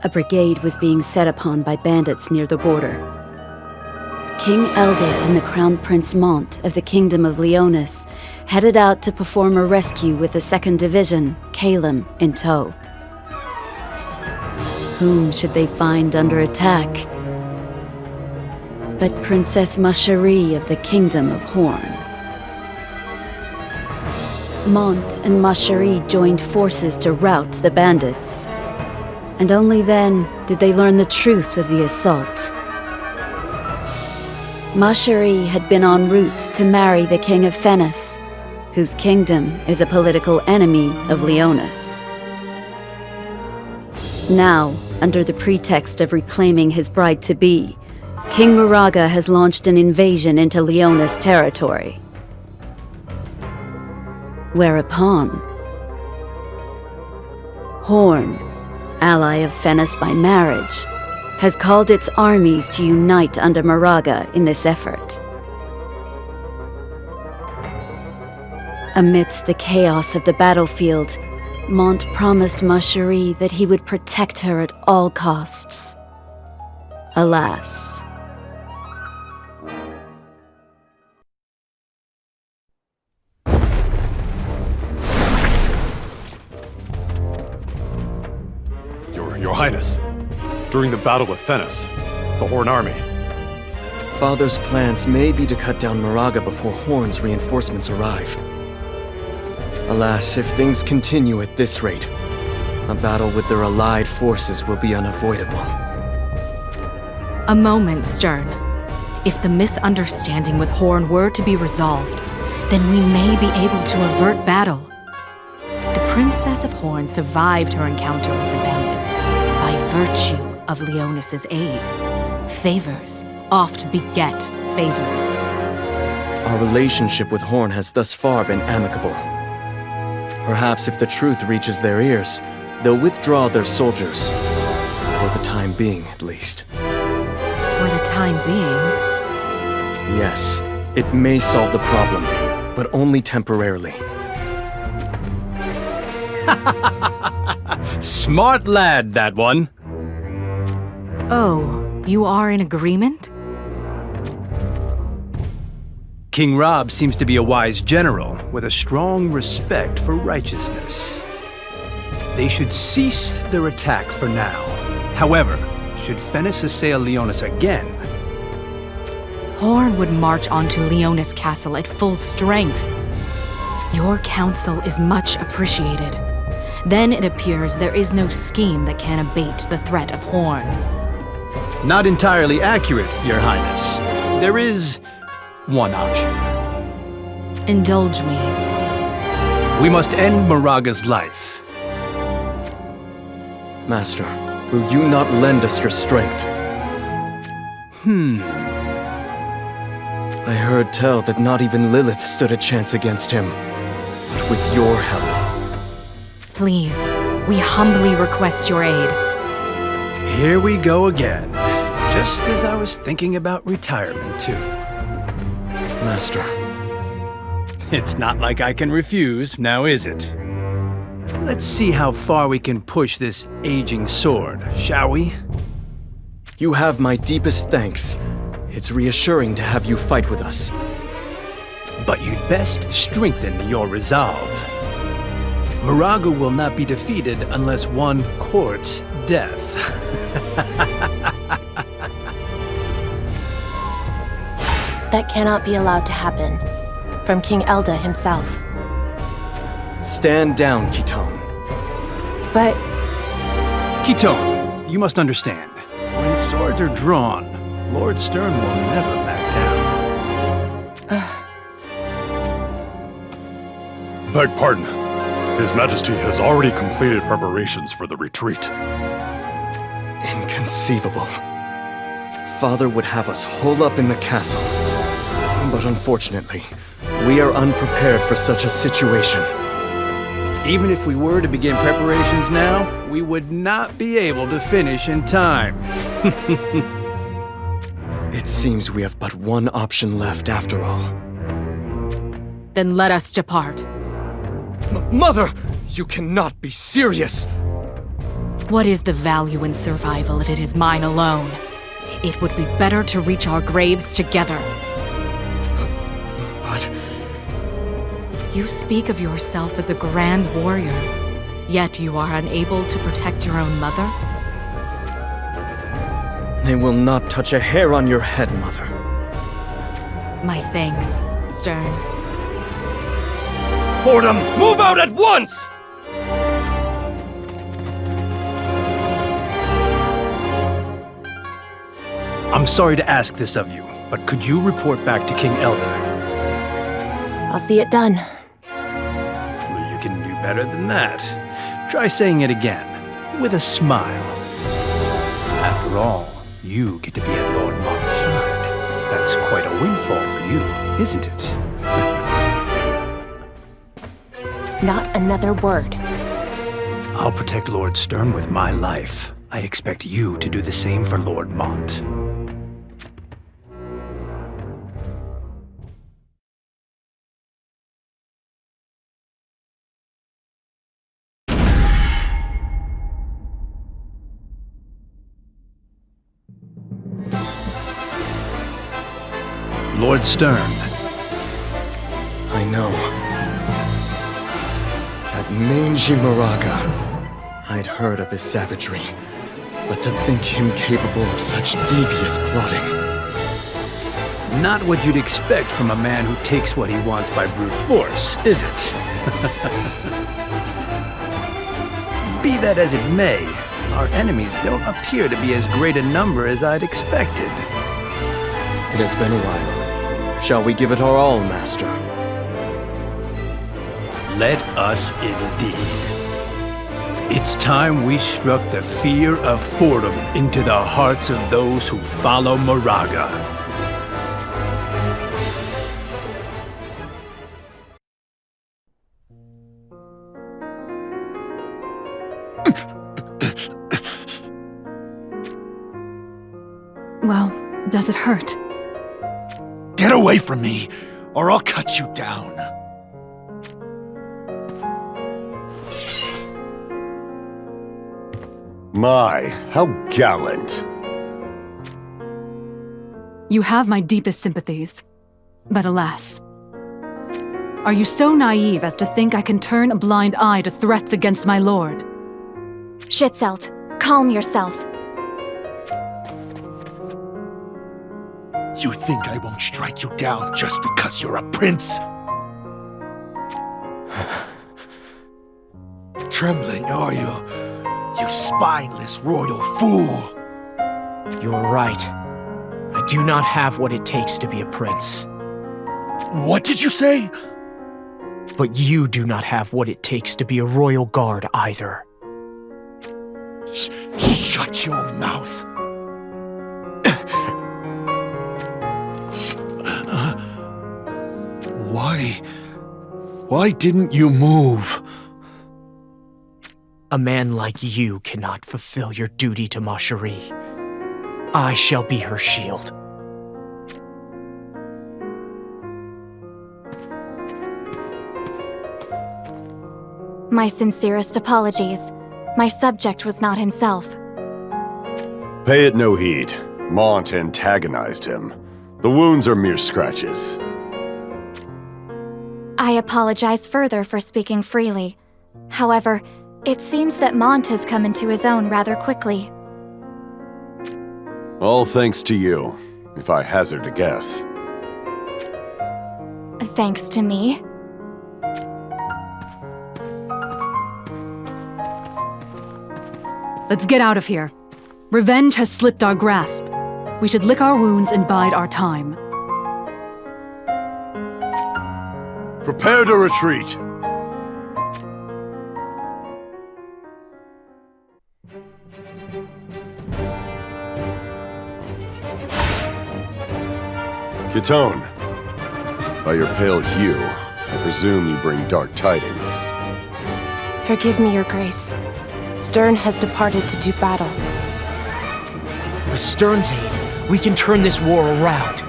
a brigade was being set upon by bandits near the border. King Elda and the Crown Prince Mont of the Kingdom of Leonis headed out to perform a rescue with the 2nd Division, Calum, in tow. Whom should they find under attack but Princess Macherie of the Kingdom of Horn? Mont and Macherie joined forces to rout the bandits, and only then did they learn the truth of the assault. Macherie had been en route to marry the King of Fennis, whose kingdom is a political enemy of Leonis. Now, under the pretext of reclaiming his bride-to-be, King Moraga has launched an invasion into Leonis territory. Whereupon, Horn, ally of Fennis by marriage, has called its armies to unite under Moraga in this effort. Amidst the chaos of the battlefield, Mont promised Macherie that he would protect her at all costs. Alas. Your Highness, during the Battle with Fennis, the Horn Army. Father's plans may be to cut down Moraga before Horn's reinforcements arrive. Alas, if things continue at this rate, a battle with their allied forces will be unavoidable. A moment, Stern. If the misunderstanding with Horn were to be resolved, then we may be able to avert battle. The Princess of Horn survived her encounter with the bandits by virtue of Leonis' aid. Favors oft beget favors. Our relationship with Horn has thus far been amicable. Perhaps if the truth reaches their ears, they'll withdraw their soldiers. For the time being, at least. For the time being? Yes, it may solve the problem, but only temporarily. Smart lad, that one. Oh, you are in agreement? King Rob seems to be a wise general with a strong respect for righteousness. They should cease their attack for now. However, should Fennis assail Leonis again, Horn would march onto Leonis Castle at full strength. Your counsel is much appreciated. Then it appears there is no scheme that can abate the threat of Horn. not entirely accurate, Your Highness. There is one option. Indulge me. We must end Moraga's life. Master, will you not lend us your strength? I heard tell that not even Lilith stood a chance against him. But with your help... Please, we humbly request your aid. Here we go again. Just as I was thinking about retirement, too. Master. It's not like I can refuse, now is it? Let's see how far we can push this aging sword, shall we? You have my deepest thanks. It's reassuring to have you fight with us. But you'd best strengthen your resolve. Moraga will not be defeated unless one courts death. That cannot be allowed to happen. From King Elda himself. Stand down, Kitone. But... Kitone, you must understand. When swords are drawn, Lord Stern will never back down. Beg pardon. His Majesty has already completed preparations for the retreat. Inconceivable. Father would have us hole up in the castle. But unfortunately, we are unprepared for such a situation. Even if we were to begin preparations now, we would not be able to finish in time. It seems we have but one option left after all. Then let us depart. Mother! You cannot be serious! What is the value in survival if it is mine alone? It would be better to reach our graves together. But... You speak of yourself as a grand warrior, yet you are unable to protect your own mother? They will not touch a hair on your head, Mother. My thanks, Stern. Fordham, move out at once! I'm sorry to ask this of you, but could you report back to King Elder? I'll see it done. Well, you can do better than that. Try saying it again, with a smile. After all, you get to be at Lord Mont's side. That's quite a windfall for you, isn't it? Not another word. I'll protect Lord Stern with my life. I expect you to do the same for Lord Mont. Lord Stern. I know. That mangy Moraga. I'd heard of his savagery, but to think him capable of such devious plotting. Not what you'd expect from a man who takes what he wants by brute force, is it? Be that as it may, our enemies don't appear to be as great a number as I'd expected. It has been a while. Shall we give it our all, Master? Let us indeed. It's time we struck the fear of Fordham into the hearts of those who follow Moraga. Well, does it hurt? Get away from me, or I'll cut you down. My, how gallant. You have my deepest sympathies. But alas. Are you so naive as to think I can turn a blind eye to threats against my lord? Schitzelt, calm yourself. You think I won't strike you down just because you're a prince? Trembling, are you? You spineless royal fool! You're right. I do not have what it takes to be a prince. What did you say? But you do not have what it takes to be a royal guard either. Shut your mouth. Why didn't you move? A man like you cannot fulfill your duty to Ma Cherie. I shall be her shield. My sincerest apologies. My subject was not himself. Pay it no heed. Mont antagonized him. The wounds are mere scratches. I apologize further for speaking freely. However, it seems that Mont has come into his own rather quickly. All thanks to you, if I hazard a guess. Thanks to me. Let's get out of here. Revenge has slipped our grasp. We should lick our wounds and bide our time. Prepare to retreat! Kitone, by your pale hue, I presume you bring dark tidings. Forgive me, Your Grace. Stern has departed to do battle. With Stern's aid, we can turn this war around.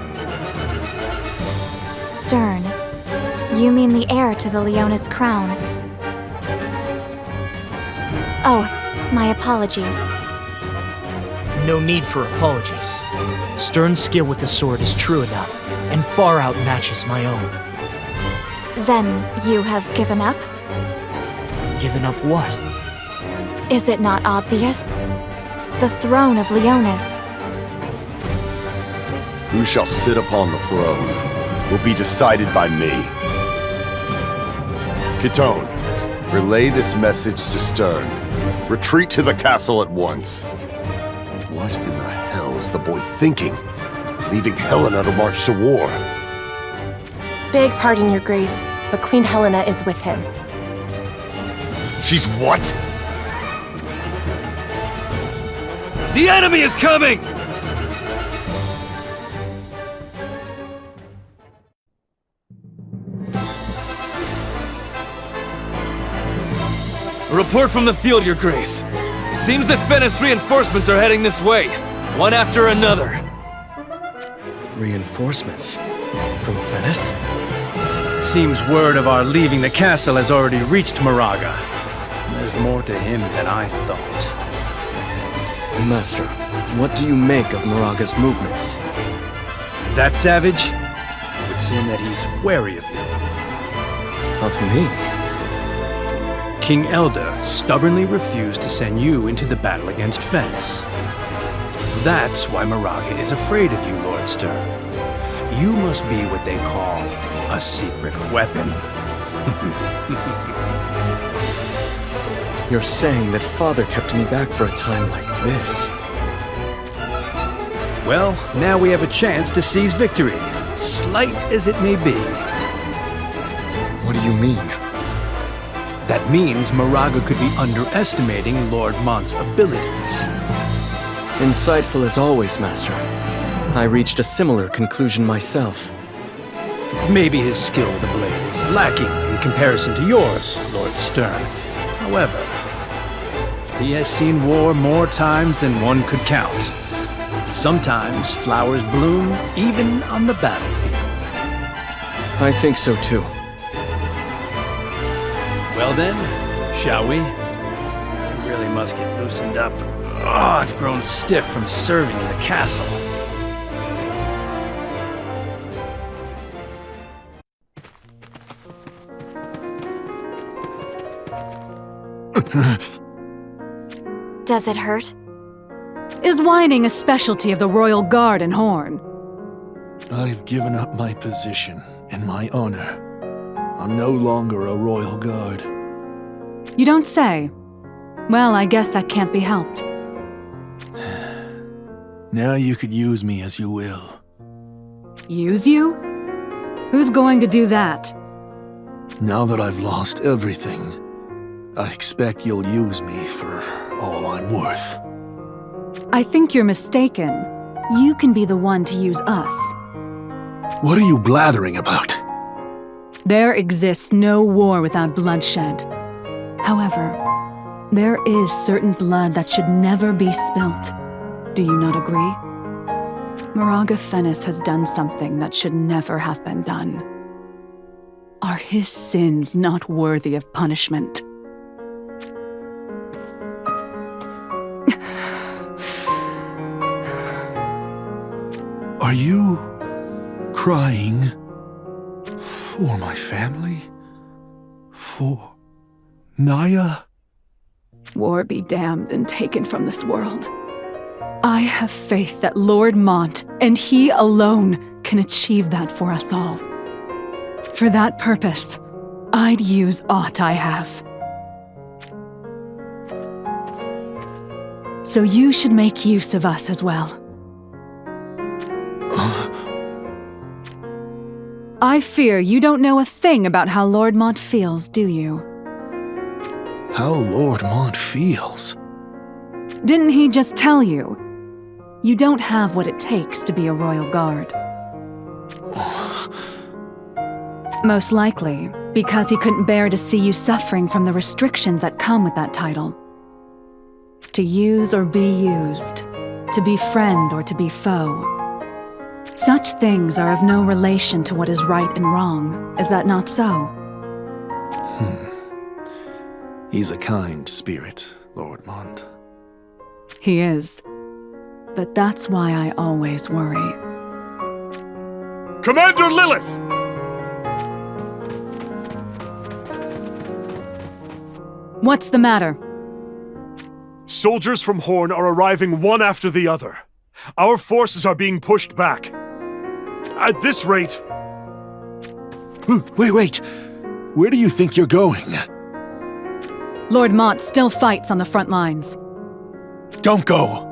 Stern. You mean the heir to the Leonis crown. Oh, My apologies. No need for apologies. Stern's skill with the sword is true enough, and far outmatches my own. Then you have given up? Given up what? Is it not obvious? The throne of Leonis. Who shall sit upon the throne will be decided by me. Kitone, relay this message to Stern. Retreat to the castle at once. What in the hell is the boy thinking? Leaving Helena to march to war. Beg pardon, Your Grace, but Queen Helena is with him. She's what? The enemy is coming! A report from the field, Your Grace. It seems that Venice reinforcements are heading this way, one after another. Reinforcements? From Venice? Seems word of our leaving the castle has already reached Moraga. There's more to him than I thought. Master, what do you make of Moraga's movements? That savage? It would seem that he's wary of you. Of me? King Elda stubbornly refused to send you into the battle against Venice. That's why Moraga is afraid of you, Lord Stern. You must be what they call a secret weapon. You're saying that Father kept me back for a time like this. Well, now we have a chance to seize victory, slight as it may be. What do you mean? That means Moraga could be underestimating Lord Mont's abilities. Insightful as always, Master. I reached a similar conclusion myself. Maybe his skill with the blade is lacking in comparison to yours, Lord Stern. However, he has seen war more times than one could count. Sometimes flowers bloom even on the battlefield. I think so too. Well then, shall we? I really must get loosened up. Oh, I've grown stiff from serving in the castle. Does it hurt? Is whining a specialty of the Royal Guard and Horn? I've given up my position and my honor. I'm no longer a royal guard. You don't say. Well, I guess that can't be helped. Now you could use me as you will. Use you? Who's going to do that? Now that I've lost everything, I expect you'll use me for all I'm worth. I think you're mistaken. You can be the one to use us. What are you blathering about? There exists no war without bloodshed. However, there is certain blood that should never be spilt. Do you not agree? Moraga Fennis has done something that should never have been done. Are his sins not worthy of punishment? Are you crying for my family? For Naya? War be damned and taken from this world. I have faith that Lord Mont, and he alone, can achieve that for us all. For that purpose, I'd use aught I have. So you should make use of us as well. I fear you don't know a thing about how Lord Mont feels, do you? How Lord Mont feels? Didn't he just tell you? You don't have what it takes to be a royal guard. Most likely, because he couldn't bear to see you suffering from the restrictions that come with that title. To use or be used, to be friend or to be foe. Such things are of no relation to what is right and wrong, is that not so? He's a kind spirit, Lord Mont. He is. But that's why I always worry. Commander Lilith! What's the matter? Soldiers from Horn are arriving one after the other. Our forces are being pushed back. At this rate... Wait. Where do you think you're going? Lord Mont still fights on the front lines. Don't go!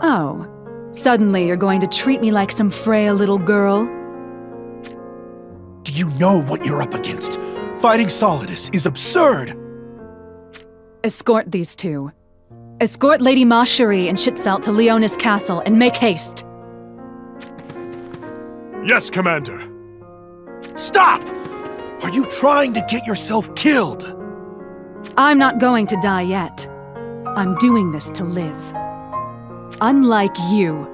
Oh, suddenly you're going to treat me like some frail little girl? Do you know what you're up against? Fighting Solidus is absurd! Escort these two. Escort Lady Macherie and Schitzel to Leonis Castle and make haste. Yes, Commander. Stop! Are you trying to get yourself killed? I'm not going to die yet. I'm doing this to live. Unlike you.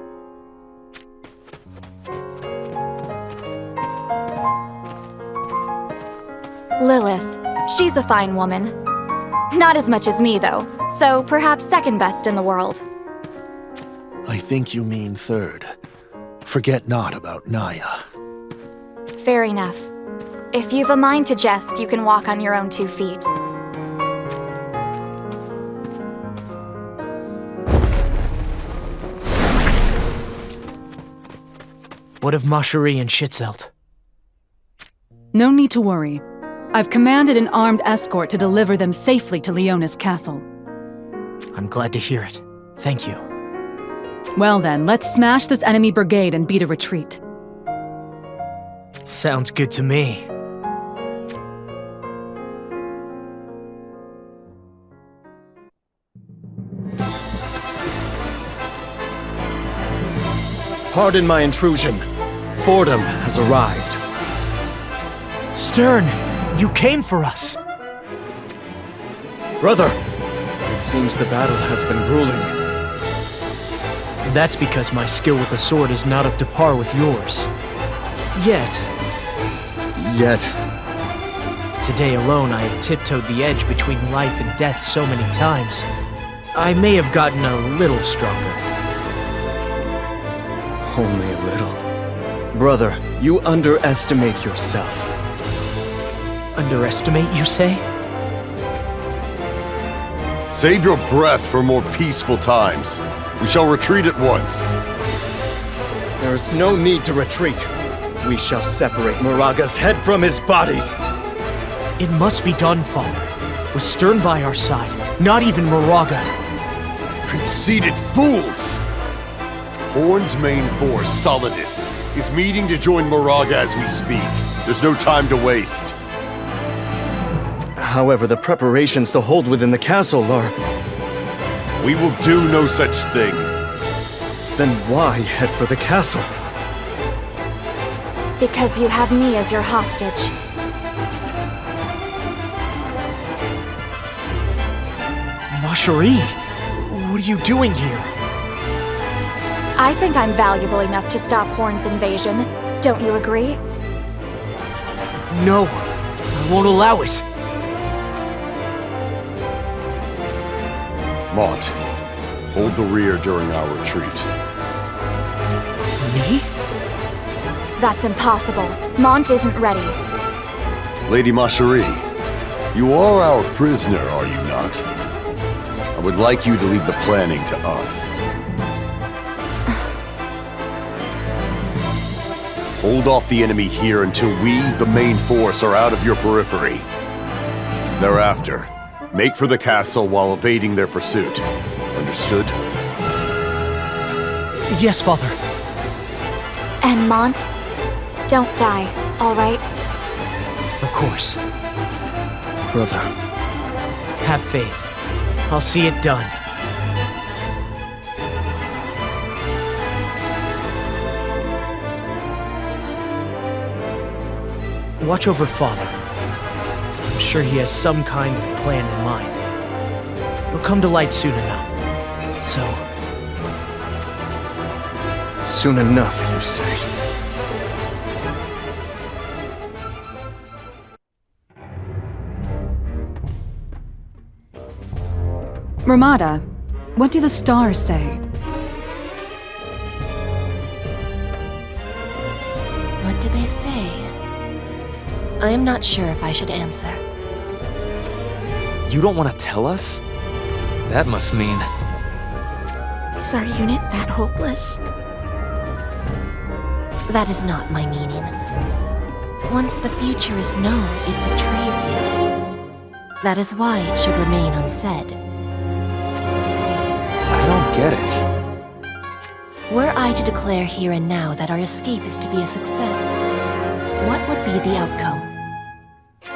Lilith. She's a fine woman. Not as much as me, though, so perhaps second best in the world. I think you mean third. Forget not about Naya. Fair enough. If you've a mind to jest, you can walk on your own 2 feet. What of Macherie and Schitzel? No need to worry. I've commanded an armed escort to deliver them safely to Leonis Castle. I'm glad to hear it. Thank you. Well then, let's smash this enemy brigade and beat a retreat. Sounds good to me. Pardon my intrusion. Fordham has arrived. Stern, you came for us. Brother, it seems the battle has been grueling. That's because my skill with the sword is not up to par with yours. Yet. Today alone, I have tiptoed the edge between life and death so many times. I may have gotten a little stronger. Only a little. Brother, you underestimate yourself. Underestimate, you say? Save your breath for more peaceful times. We shall retreat at once. There is no need to retreat. We shall separate Moraga's head from his body. It must be done, Father. With Stern by our side, not even Moraga. Conceited fools! Horn's main force, Solidus, is meeting to join Moraga as we speak. There's no time to waste. However, the preparations to hold within the castle are... We will do no such thing. Then why head for the castle? Because you have me as your hostage. Macherie, what are you doing here? I think I'm valuable enough to stop Horn's invasion. Don't you agree? No, I won't allow it. Mont, hold the rear during our retreat. Me? That's impossible. Mont isn't ready. Lady Macherie, you are our prisoner, are you not? I would like you to leave the planning to us. Hold off the enemy here until we, the main force, are out of your periphery. Thereafter, make for the castle while evading their pursuit. Understood? Yes, Father. And Mont, don't die, all right? Of course. Brother. Have faith. I'll see it done. Watch over Father. I'm sure he has some kind of plan in mind. It'll come to light soon enough. So... Soon enough, you say? Ramada, what do the stars say? What do they say? I am not sure if I should answer. You don't want to tell us? That must mean... Is our unit that hopeless? That is not my meaning. Once the future is known, it betrays you. That is why it should remain unsaid. I don't get it. Were I to declare here and now that our escape is to be a success, what would be the outcome?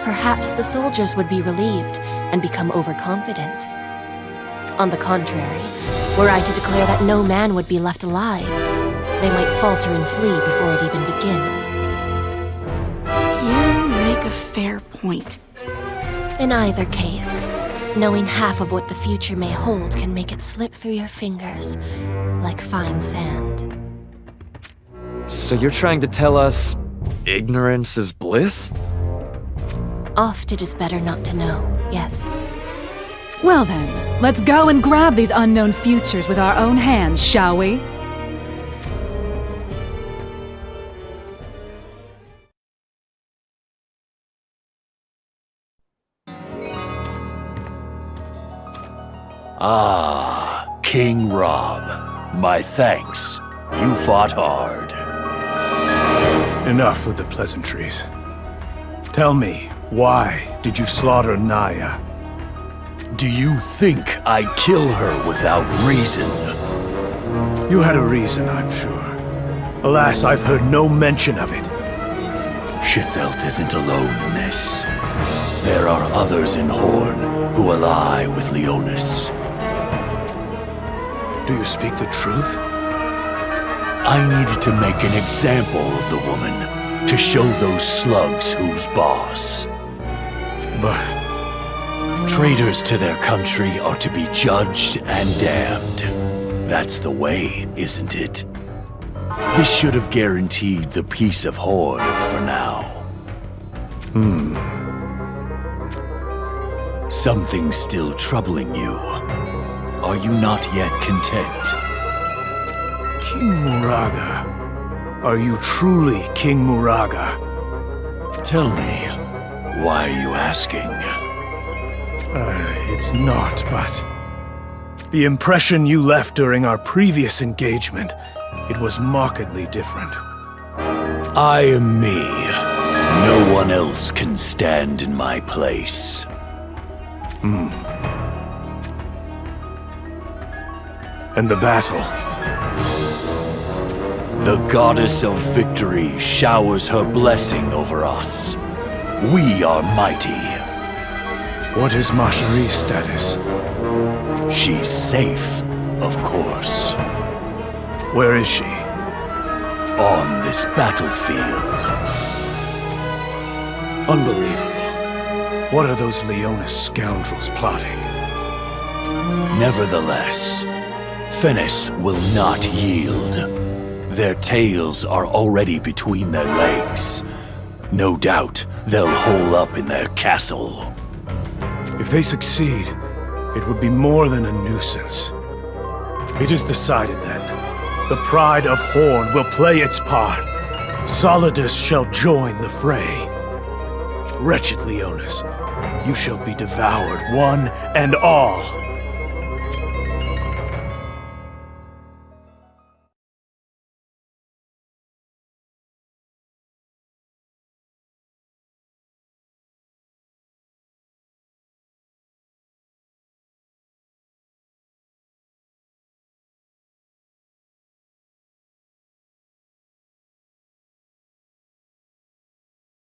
Perhaps the soldiers would be relieved and become overconfident. On the contrary, were I to declare that no man would be left alive, they might falter and flee before it even begins. You make a fair point. In either case, knowing half of what the future may hold can make it slip through your fingers like fine sand. So you're trying to tell us ignorance is bliss? Oft it is better not to know, yes. Well then, let's go and grab these unknown futures with our own hands, shall we? Ah, King Rob. My thanks. You fought hard. Enough with the pleasantries. Tell me, why did you slaughter Naya? Do you think I'd kill her without reason? You had a reason, I'm sure. Alas, I've heard no mention of it. Schitzelt isn't alone in this. There are others in Horn who ally with Leonis. Do you speak the truth? I needed to make an example of the woman to show those slugs who's boss. But... traitors to their country are to be judged and damned. That's the way, isn't it? This should have guaranteed the peace of Horn for now. Something's still troubling you. Are you not yet content? King Muraga. Are you truly King Muraga? Tell me, why are you asking? It's not, but... the impression you left during our previous engagement, it was markedly different. I am me. No one else can stand in my place. And the battle? The goddess of victory showers her blessing over us. We are mighty. What is Marjorie's status? She's safe, of course. Where is she? On this battlefield. Unbelievable. What are those Leonis scoundrels plotting? Nevertheless, Finis will not yield. Their tails are already between their legs. No doubt they'll hole up in their castle. If they succeed, it would be more than a nuisance. It is decided then. The pride of Horn will play its part. Solidus shall join the fray. Wretched Leonis, you shall be devoured, one and all.